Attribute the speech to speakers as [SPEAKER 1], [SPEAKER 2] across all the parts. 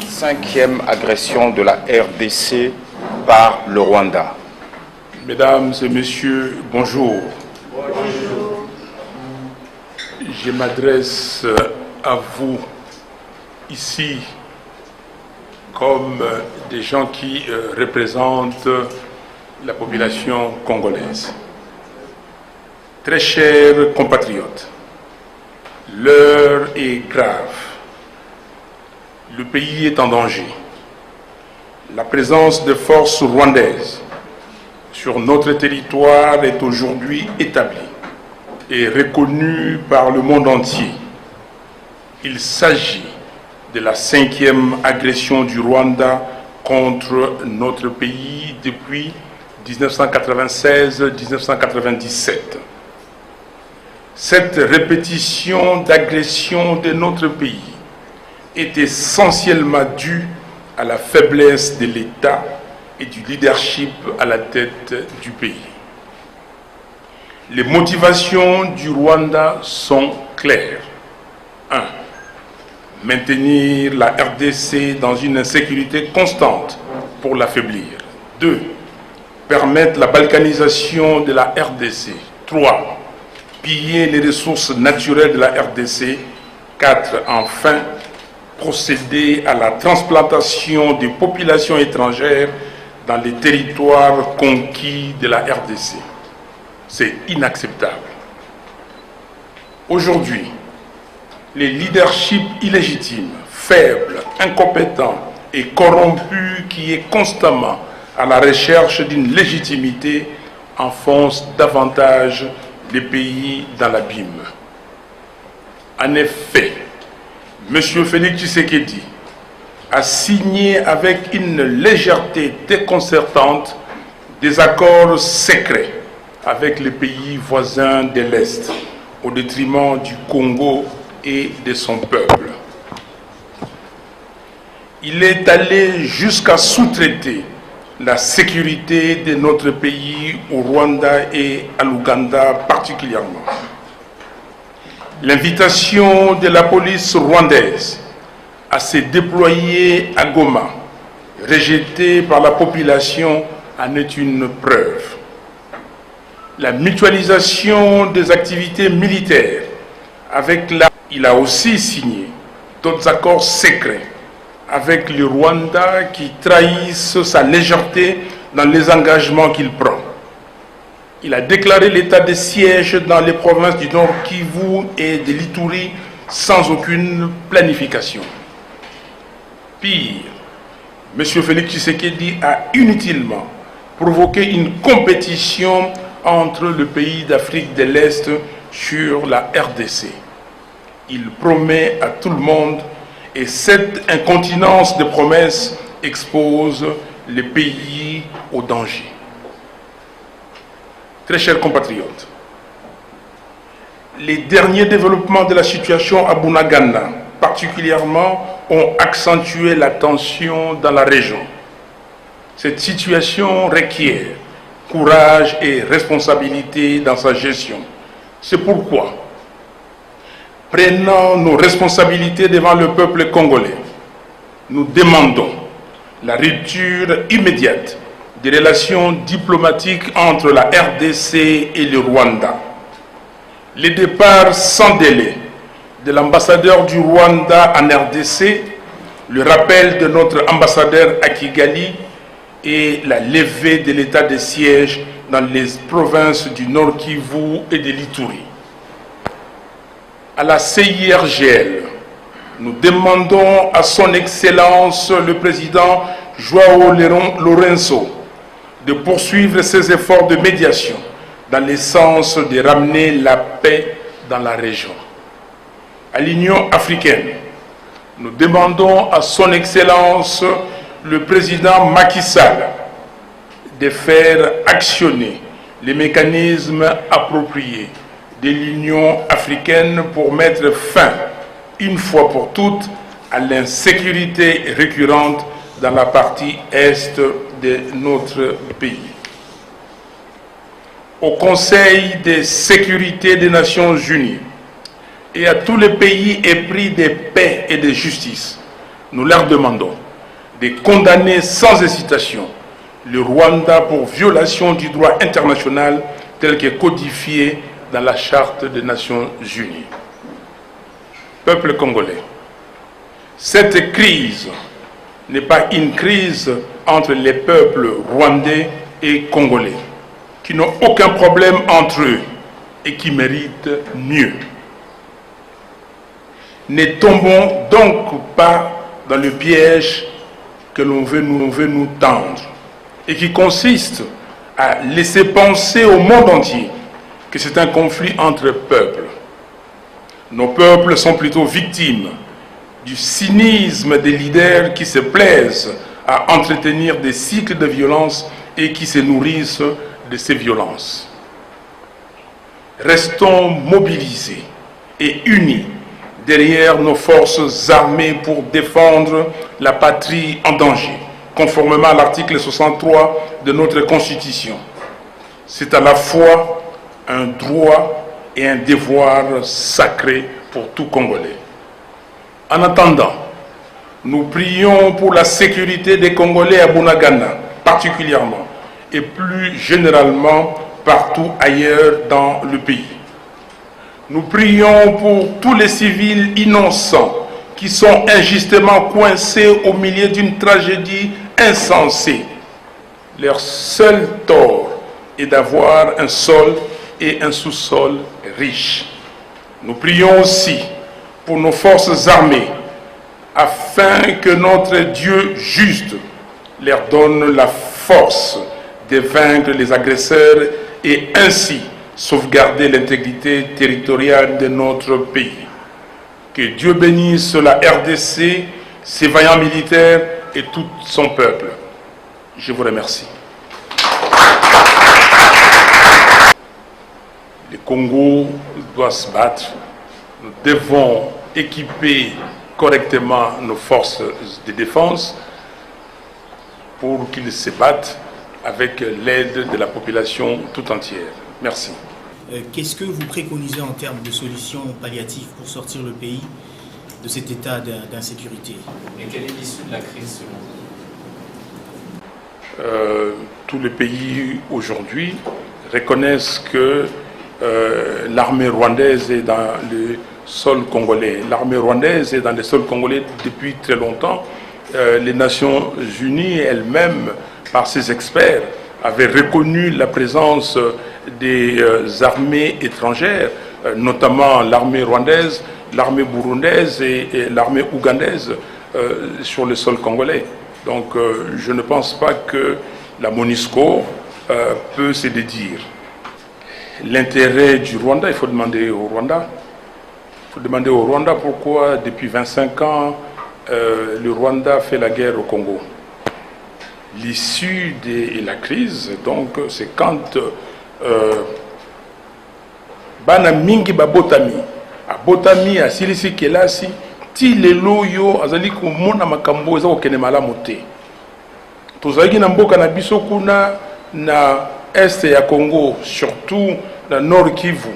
[SPEAKER 1] Cinquième agression de la RDC par le Rwanda.
[SPEAKER 2] Mesdames et messieurs, bonjour.
[SPEAKER 3] Bonjour.
[SPEAKER 2] Je m'adresse à vous ici comme des gens qui représentent la population congolaise. Très chers compatriotes, l'heure est grave. Le pays est en danger. La présence de forces rwandaises sur notre territoire est aujourd'hui établie et reconnue par le monde entier. Il s'agit de la 5e agression du Rwanda contre notre pays depuis 1996-1997. Cette répétition d'agression de notre pays est essentiellement due à la faiblesse de l'État et du leadership à la tête du pays. Les motivations du Rwanda sont claires. 1. Maintenir la RDC dans une insécurité constante pour l'affaiblir. 2. Permettre la balkanisation de la RDC. 3. Piller les ressources naturelles de la RDC. 4. Enfin, procéder à la transplantation des populations étrangères dans les territoires conquis de la RDC. C'est inacceptable. Aujourd'hui, les leaderships illégitimes, faibles, incompétents et corrompus qui est constamment à la recherche d'une légitimité enfoncent davantage les pays dans l'abîme. En effet, M. Félix Tshisekedi a signé avec une légèreté déconcertante des accords secrets avec les pays voisins de l'Est, au détriment du Congo et de son peuple. Il est allé jusqu'à sous-traiter la sécurité de notre pays au Rwanda et à l'Ouganda particulièrement. L'invitation de la police rwandaise à se déployer à Goma, rejetée par la population, en est une preuve. La mutualisation des activités militaires avec il a aussi signé d'autres accords secrets avec le Rwanda qui trahissent sa légèreté dans les engagements qu'il prend. Il a déclaré l'état de siège dans les provinces du Nord Kivu et de l'Ituri sans aucune planification. Pire, M. Félix Tshisekedi a inutilement provoqué une compétition entre le pays d'Afrique de l'Est sur la RDC. Il promet à tout le monde et cette incontinence de promesses expose les pays au danger. Très chers compatriotes, les derniers développements de la situation à Bunagana, particulièrement, ont accentué la tension dans la région. Cette situation requiert courage et responsabilité dans sa gestion. C'est pourquoi, prenant nos responsabilités devant le peuple congolais, nous demandons la rupture immédiate des relations diplomatiques entre la RDC et le Rwanda. Le départ sans délai de l'ambassadeur du Rwanda en RDC, le rappel de notre ambassadeur à Kigali et la levée de l'état de siège dans les provinces du Nord Kivu et de l'Ituri. À la CIRGL, nous demandons à son Excellence le président João Lourenço de poursuivre ses efforts de médiation dans le sens de ramener la paix dans la région. À l'Union africaine, nous demandons à son Excellence le président Macky Sall de faire actionner les mécanismes appropriés de l'Union africaine pour mettre fin, une fois pour toutes, à l'insécurité récurrente dans la partie est de notre pays. au Conseil de sécurité des Nations Unies et à tous les pays épris de paix et de justice, nous leur demandons de condamner sans hésitation le Rwanda pour violation du droit international tel que codifié dans la Charte des Nations Unies. Peuple congolais, cette crise n'est pas une crise entre les peuples rwandais et congolais, qui n'ont aucun problème entre eux et qui méritent mieux. Ne tombons donc pas dans le piège que l'on veut nous tendre et qui consiste à laisser penser au monde entier que c'est un conflit entre peuples. Nos peuples sont plutôt victimes du cynisme des leaders qui se plaisent à entretenir des cycles de violence et qui se nourrissent de ces violences. Restons mobilisés et unis derrière nos forces armées pour défendre la patrie en danger, conformément à l'article 63 de notre Constitution. C'est à la fois un droit et un devoir sacré pour tout Congolais. En attendant, nous prions pour la sécurité des Congolais à Bunagana, particulièrement, et plus généralement partout ailleurs dans le pays. Nous prions pour tous les civils innocents qui sont injustement coincés au milieu d'une tragédie insensée. Leur seul tort est d'avoir un sol et un sous-sol riches. Nous prions aussi pour nos forces armées, afin que notre Dieu juste leur donne la force de vaincre les agresseurs et ainsi sauvegarder l'intégrité territoriale de notre pays. Que Dieu bénisse la RDC, ses vaillants militaires et tout son peuple. Je vous remercie. Le Congo doit se battre. Nous devons équiper correctement nos forces de défense pour qu'ils se battent avec l'aide de la population tout entière. Merci.
[SPEAKER 4] Qu'est-ce que vous préconisez en termes de solutions palliatives pour sortir le pays de cet état d'insécurité?
[SPEAKER 5] Et quelle est l'issue de la crise selon vous?
[SPEAKER 2] Tous les pays aujourd'hui reconnaissent que l'armée rwandaise est dans le sol congolais. L'armée rwandaise est dans le sol congolais depuis très longtemps. Les Nations Unies elles-mêmes, par ses experts, avaient reconnu la présence des armées étrangères, notamment l'armée rwandaise, l'armée burundaise et l'armée ougandaise sur le sol congolais. Donc je ne pense pas que la MONUSCO peut se dédire. L'intérêt du Rwanda, il faut demander au Rwanda. Il faut demander au Rwanda pourquoi depuis 25 ans le Rwanda fait la guerre au Congo. L'issue de la crise, donc, c'est quand bana mingi babotami, abotami asilisi kelasi, ti lelo yo azali komona makambo eza kokende malamu te. Tozalaki na mboka na biso kuna na est ya Congo, surtout na Nord Kivu.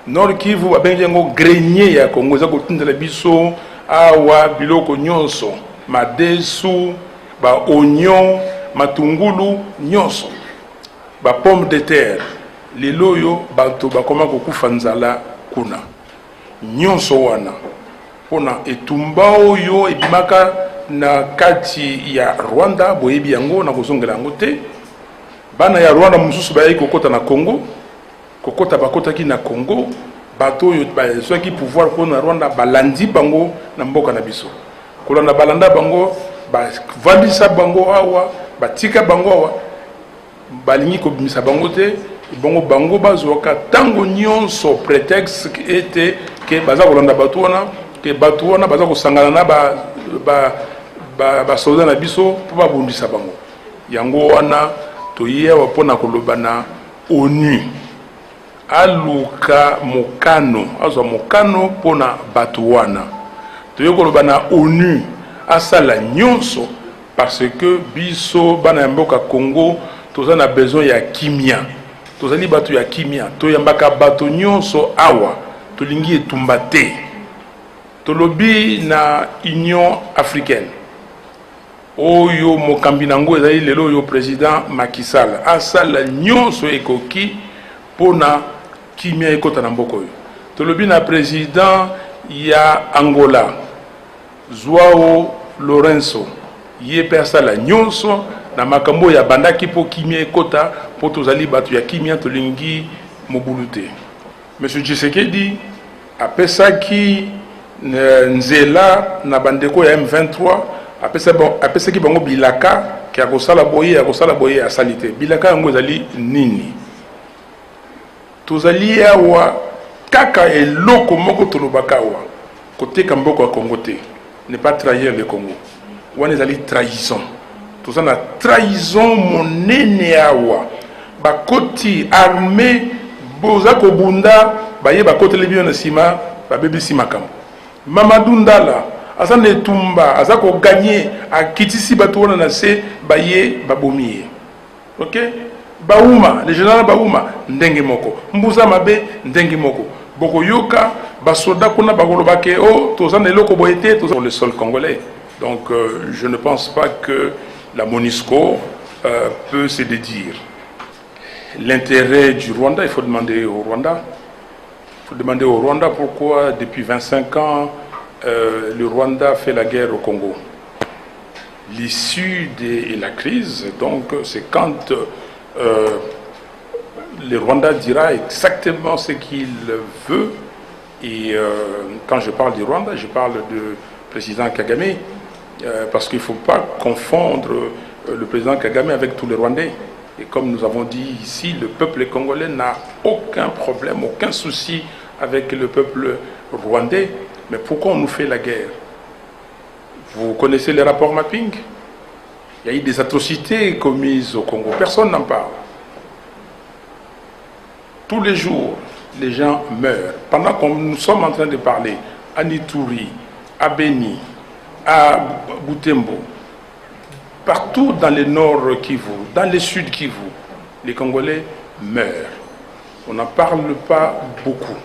[SPEAKER 2] Nord Kivu babengi yango grenier ya Congo, eza kotindela biso awa biloko nyonso, madesu, ba oignon, matungulu nyonso, ba pomme de terre. Lelo yo bato bakoma kokufa nzala kuna. Nyonso wana pona etumba oyo ebimaka na kati ya Rwanda boyebi yango na kozongela yango te. Bana ya Rwanda mususu bayi kokota na Congo, kokota bakotaki na Congo, bato oyo bazwaki pouvoir pona Rwanda balandi bango na mboka na biso. Kolanda balanda bango, bavandisa bango awa, batika bango awa, balingi kobimisa bango te, bango bazwaka tango nyonso prétexte était que baza kolanda bato wana, que bato wana baza kosangana na ba soldat na biso po babundisa bango. Yango wana toyewa pona koloba na ONU aluka mokano, azwa mokano pona bato wana. Toyewa koloba na ONU asala nyonso parce que biso bana mboka Congo toza na besoin ya kimia, tozali bato ya kimia toyambaka bato nyonso awa tolingi etumba te tolobi na Union africaine oyo mokambi nango ezali lelo oyo président Macky Sall asala nyonso ekoki pona kimia ekota na mboka oyo tolobi na président ya Angola Joao Lourenço ye pe asala nyonso na makambo ya bandaki po kimia ekota po tozali bato ya kimia tolingi mobulu te. Monsieur Tshisekedi apesaki nzela na bandeko ya M23 apesaki bango bilaka ki akosala boye asali te. Bilaka yango ezali nini? Tozali awa kaka eloko moko tolobaka awa koteka mboka ya Congo te, ne pas trahir le Congo. Wana ezali trahison. Toza na trahison monene awa bakoti armée boza kobunda baye bakoteli bio na sima babebisi makambo. Mamadou Ndala aza netumba aza ko gagner akitisi bato wana na se baye babomiye. OK? Bauma, le général Bauma ndenge moko. Mbuza mabe ndenge moko. Boko yoka basoda kuna bagolobake oh toza na eloko boyete toza le sol congolais. Donc je ne pense pas que la MONUSCO peut se dédire. L'intérêt du Rwanda, il faut demander au Rwanda. Il faut demander au Rwanda pourquoi depuis 25 ans le Rwanda fait la guerre au Congo. L'issue de la crise, donc, c'est quand le Rwanda dira exactement ce qu'il veut. Et quand je parle du Rwanda, je parle du président Kagame, parce qu'il ne faut pas confondre le président Kagame avec tous les Rwandais. Et comme nous avons dit ici, le peuple congolais n'a aucun problème, aucun souci avec le peuple rwandais. Mais pourquoi on nous fait la guerre? Vous connaissez les rapports mapping? Il y a eu des atrocités commises au Congo. Personne n'en parle. Tous les jours, les gens meurent. Pendant que nous sommes en train de parler à Nituri, à Beni, à Butembo, partout dans le nord Kivu, dans le sud Kivu, les Congolais meurent. On n'en parle pas beaucoup.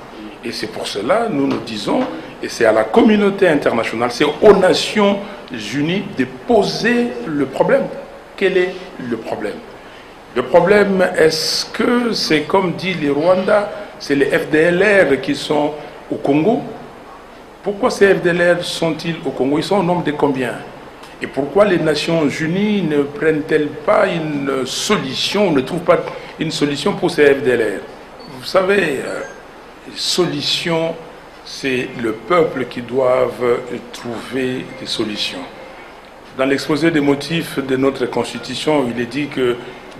[SPEAKER 2] Et c'est pour cela, nous nous disons, et c'est à la communauté internationale, c'est aux Nations Unies de poser le problème. Quel est le problème? Le problème, est-ce que c'est comme dit les Rwandais, c'est les FDLR qui sont au Congo? Pourquoi ces FDLR sont-ils au Congo? Ils sont au nombre de combien? Et pourquoi les Nations Unies ne prennent-elles pas une solution, ne trouvent pas une solution pour ces FDLR? Vous savez, solution, c'est le peuple qui doit trouver des solutions. Dans l'exposé des motifs de notre Constitution, il est dit que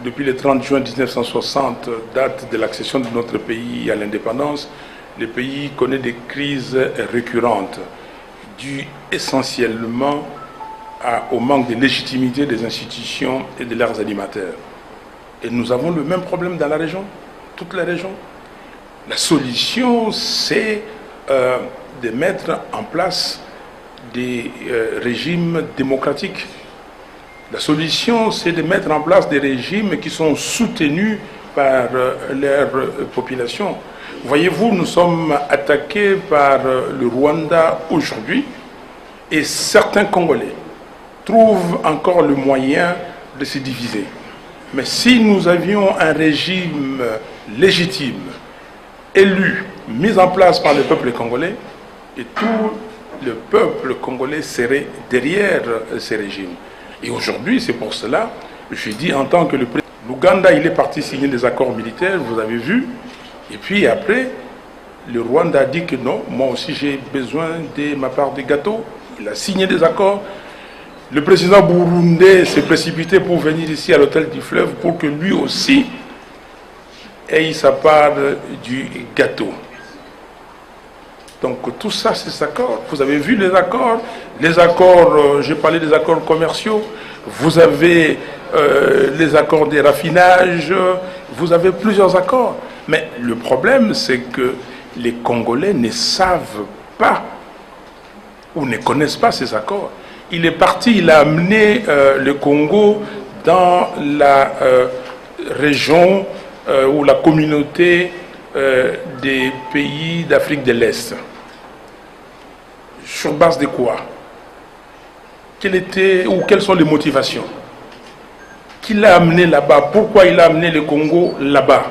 [SPEAKER 2] depuis le 30 juin 1960, date de l'accession de notre pays à l'indépendance, le pays connaît des crises récurrentes, dues essentiellement au manque de légitimité des institutions et de leurs animateurs. Et nous avons le même problème dans la région, toutes les régions. La solution, c'est de mettre en place des régimes démocratiques. La solution, c'est de mettre en place des régimes qui sont soutenus par leur population. Voyez-vous, nous sommes attaqués par le Rwanda aujourd'hui et certains Congolais trouvent encore le moyen de se diviser. Mais si nous avions un régime légitime, élu, mis en place par le peuple congolais, et tout le peuple congolais serait derrière ces régimes. Et aujourd'hui, c'est pour cela, je dis en tant que le président, l'Ouganda, il est parti signer des accords militaires, vous avez vu, et puis après, le Rwanda a dit que non, moi aussi j'ai besoin de ma part de gâteau, il a signé des accords. Le président burundais s'est précipité pour venir ici à l'hôtel du Fleuve pour que lui aussi ait sa part du gâteau. Donc tout ça, c'est des accords. Vous avez vu les accords, j'ai parlé des accords commerciaux, vous avez les accords des raffinages, vous avez plusieurs accords. Mais le problème, c'est que les Congolais ne savent pas ou ne connaissent pas ces accords. Il est parti, il a amené le Congo dans la région ou la communauté des pays d'Afrique de l'Est. Sur base de quoi? Quelles sont les motivations? Qui l'a amené là-bas? Pourquoi il a amené le Congo là-bas?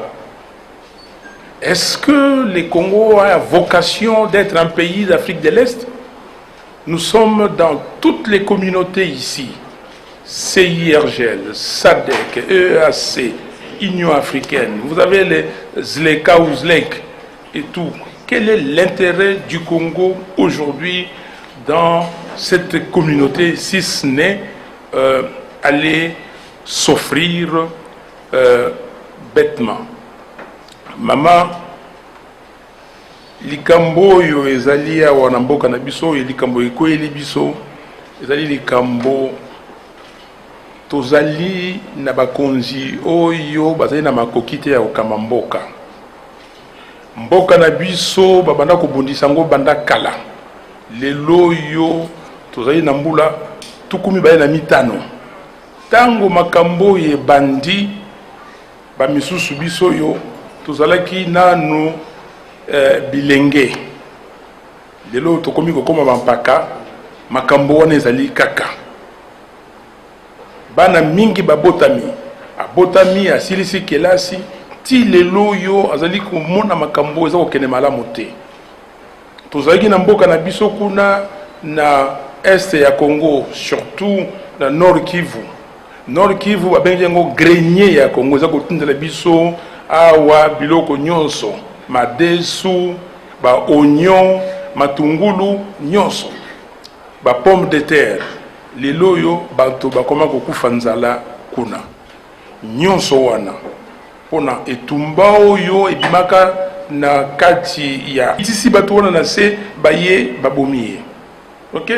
[SPEAKER 2] Est-ce que le Congo a vocation d'être un pays d'Afrique de l'Est? Nous sommes dans toutes les communautés ici. CIRGL, SADC, EAC, Union africaine. Vous avez les ZLECA ou ZLEC et tout. Quel est l'intérêt du Congo aujourd'hui dans cette communauté, si ce n'est aller s'offrir bêtement? Maman, likambo yo ezali awa na mboka na biso, likambo ekweli biso, ezali likambo tozali na bakonzi oyo bazali na makoki te ya kokamba mboka. Mboka na biso babanda kobundisa ngo banda kala. Lelo yo tozali na mbula tukumi baye na mitano. Tango makambo ye bandi ba misusu biso yo tozalaki nanu bilenge. Lelo tokomi kokoma bampaka makambo wana ezali kaka. Bana mingi babotami. Abotami asilisi kelasi ti lelo yo azali komona makambo eza kokende malamu te. Tozalaki na mboka na biso kuna na este ya Congo, surtout na Nord Kivu. Nord Kivu babengi yango grenier ya Congo, eza kotindela biso awa biloko nyonso, madesu, ba oignon, matungulu nyonso, ba pomme de terre. Lelo yo bato bakoma kokufa nzala kuna. Nyonso wana pona etumba oyo ebimaka na kati ya itisi bato wana na se baye babomiye. OK?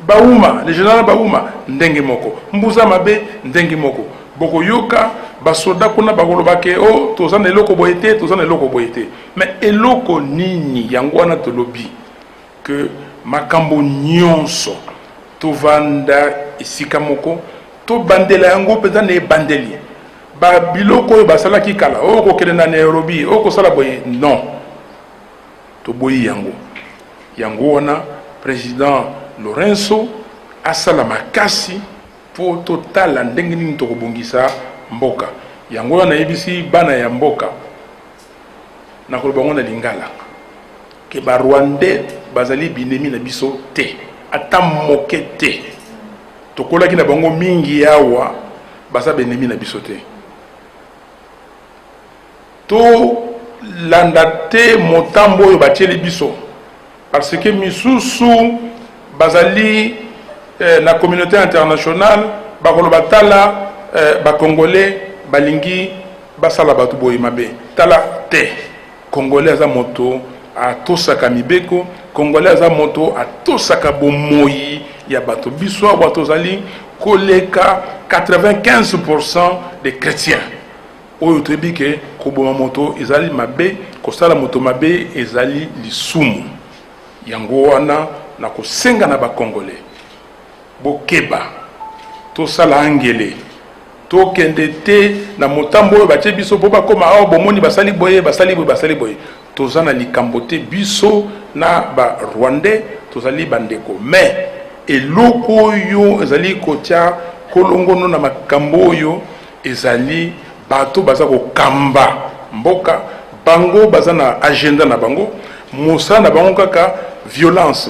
[SPEAKER 2] Bauma, le général Bauma ndenge moko. Mbuza mabe ndenge moko. Boko yoka basoda kuna bakolobake o tozana eloko boyete, tozana eloko boyete. Mais eloko nini yango wana tolobi que makambo nyonso tovanda esika moko to bandela yango peza na bandeli. Ba biloko oyo basalaki kala o kokende na Nairobi o kosala boye non. To boyi yango. Yango wana président Lorenzo asala makasi po totala ndenge nini tokobongisa mboka. Yango wana yebisi bana ya mboka na kolobango na lingala ke ba Rwandais bazali binemi na biso te ata moke te. Tokolaki na bango mingi yawa basa benemi na biso te. To landate motambo oyo batieli biso parce que misusu bazali na communauté internationale bakolo batala ba congolais balingi basala batu boyi mabe tala te. Congolais za moto atosaka mibeko, Congolais za moto atosaka bomoyi ya bato biso wa tozali koleka 95% des chrétiens. Oyo tebike koboma moto ezali mabe, kosala moto mabe ezali lisumu. Yango wana na kosenga na ba Congolais. Bokeba to sala angele to kende te na motambo oyo batie biso po bakoma awa bomoni basali boye tozana likambo te biso na ba Rwandais tozali bandeko. Mais eloko oyo ezali kotia kolongono na makambo oyo ezali bato baza kokamba mboka bango baza na agenda na bango mosa na bango kaka violence